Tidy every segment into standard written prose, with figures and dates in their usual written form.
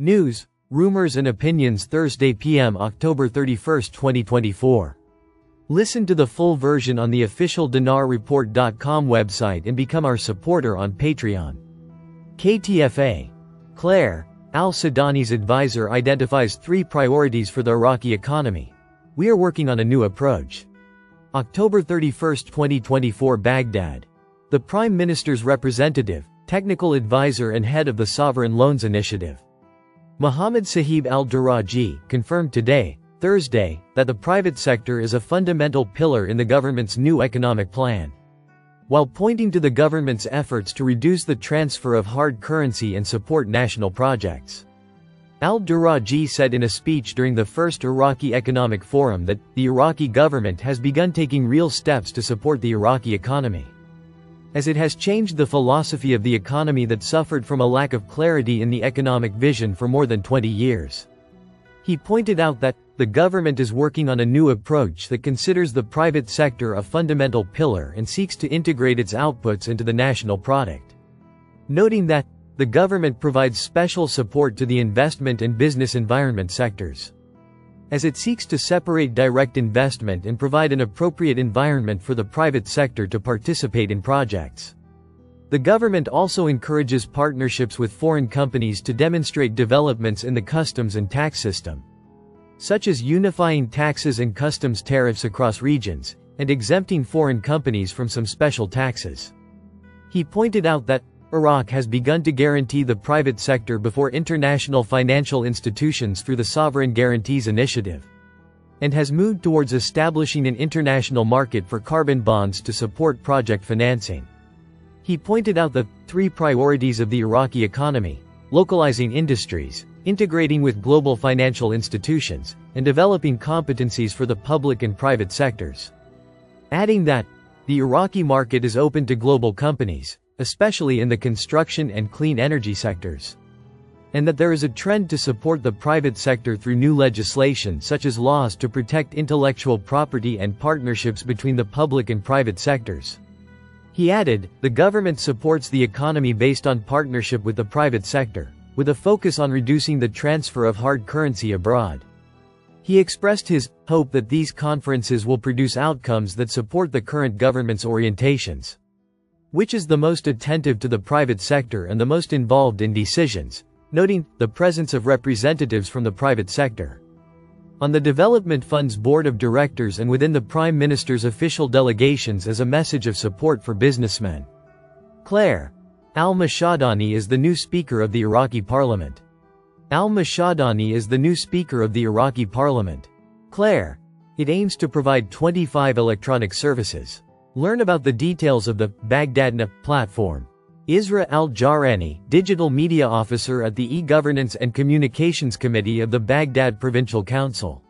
News, rumors and opinions Thursday p.m. October 31, 2024. Listen to the full version on the official dinarreport.com website and become our supporter on Patreon. KTFA. Claire, al-Sudani's advisor identifies 3 priorities for the Iraqi economy. We are working on a new approach. October 31, 2024 Baghdad. The Prime Minister's representative, technical advisor and head of the Sovereign Loans Initiative, Mohammed Sahib al-Duraji, confirmed today, Thursday, that the private sector is a fundamental pillar in the government's new economic plan. While pointing to the government's efforts to reduce the transfer of hard currency and support national projects, al-Duraji said in a speech during the first Iraqi Economic Forum that the Iraqi government has begun taking real steps to support the Iraqi economy, as it has changed the philosophy of the economy that suffered from a lack of clarity in the economic vision for more than 20 years. He pointed out that the government is working on a new approach that considers the private sector a fundamental pillar and seeks to integrate its outputs into the national product, noting that the government provides special support to the investment and business environment sectors, as it seeks to separate direct investment and provide an appropriate environment for the private sector to participate in projects. The government also encourages partnerships with foreign companies to demonstrate developments in the customs and tax system, such as unifying taxes and customs tariffs across regions, and exempting foreign companies from some special taxes. He pointed out that Iraq has begun to guarantee the private sector before international financial institutions through the Sovereign Guarantees Initiative, and has moved towards establishing an international market for carbon bonds to support project financing. He pointed out the 3 priorities of the Iraqi economy: localizing industries, integrating with global financial institutions, and developing competencies for the public and private sectors, adding that the Iraqi market is open to global companies, especially in the construction and clean energy sectors, and that there is a trend to support the private sector through new legislation such as laws to protect intellectual property and partnerships between the public and private sectors. He added, the government supports the economy based on partnership with the private sector, with a focus on reducing the transfer of hard currency abroad. He expressed his hope that these conferences will produce outcomes that support the current government's orientations, which is the most attentive to the private sector and the most involved in decisions, noting the presence of representatives from the private sector on the Development Fund's board of directors and within the Prime Minister's official delegations as a message of support for businessmen. Claire, al-Mashadani is the new Speaker of the Iraqi Parliament. Al-Mashadani is the new Speaker of the Iraqi Parliament. Claire. It aims to provide 25 electronic services. Learn about the details of the Baghdadna platform. Isra al-Jarani, Digital Media Officer at the E-Governance and Communications Committee of the Baghdad Provincial Council,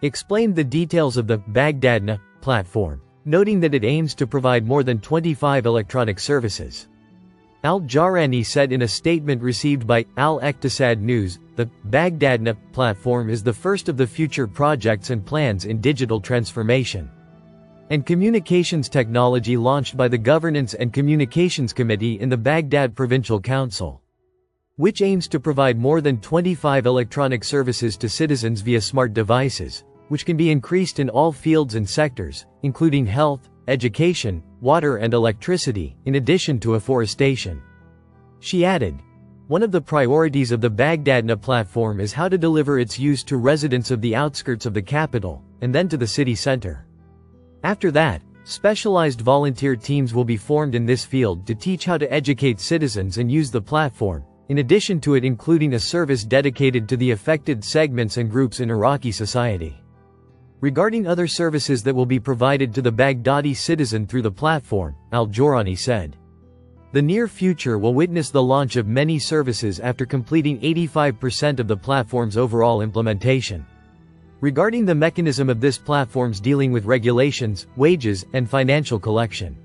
explained the details of the Baghdadna platform, noting that it aims to provide more than 25 electronic services. Al-Jarani said in a statement received by Al-Iqtisad News, the Baghdadna platform is the first of the future projects and plans in digital transformation and communications technology launched by the Governance and Communications Committee in the Baghdad Provincial Council, which aims to provide more than 25 electronic services to citizens via smart devices, which can be increased in all fields and sectors, including health, education, water and electricity, in addition to afforestation. She added, one of the priorities of the Baghdadna platform is how to deliver its use to residents of the outskirts of the capital, and then to the city center. After that, specialized volunteer teams will be formed in this field to teach how to educate citizens and use the platform, in addition to it including a service dedicated to the affected segments and groups in Iraqi society. Regarding other services that will be provided to the Baghdadi citizen through the platform, al-Jorani said, the near future will witness the launch of many services after completing 85% of the platform's overall implementation. Regarding the mechanism of this platform's dealing with regulations, wages, and financial collection,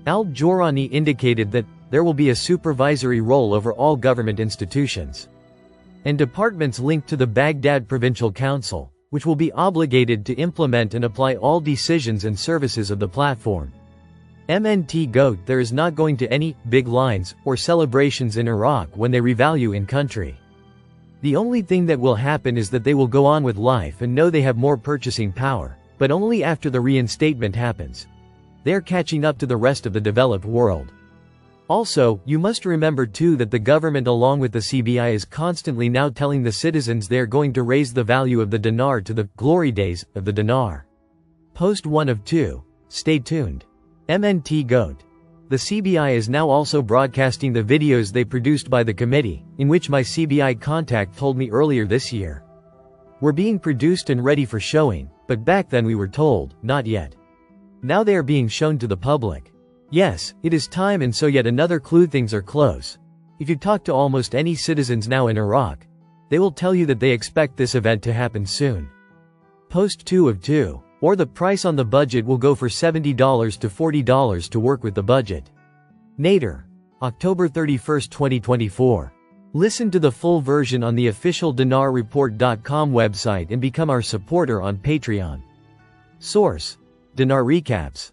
al-Jorani indicated that there will be a supervisory role over all government institutions and departments linked to the Baghdad Provincial Council, which will be obligated to implement and apply all decisions and services of the platform. MNT GOAT There is not going to any big lines or celebrations in Iraq when they revalue in country. The only thing that will happen is that they will go on with life and know they have more purchasing power, but only after the reinstatement happens. They're catching up to the rest of the developed world. Also, you must remember too that the government along with the CBI is constantly now telling the citizens they're going to raise the value of the dinar to the glory days of the dinar. Post 1 of 2. Stay tuned. MNT GOAT. The CBI is now also broadcasting the videos they produced by the committee, in which my CBI contact told me earlier this year. Were being produced and ready for showing, but back then we were told, not yet. Now they are being shown to the public. Yes, it is time, and so yet another clue things are close. If you talk to almost any citizens now in Iraq, they will tell you that they expect this event to happen soon. Post 2 of 2. Or the price on the budget will go for $70 to $40 to work with the budget. Nader. October 31, 2024. Listen to the full version on the official dinarreport.com website and become our supporter on Patreon. Source: Dinar Recaps.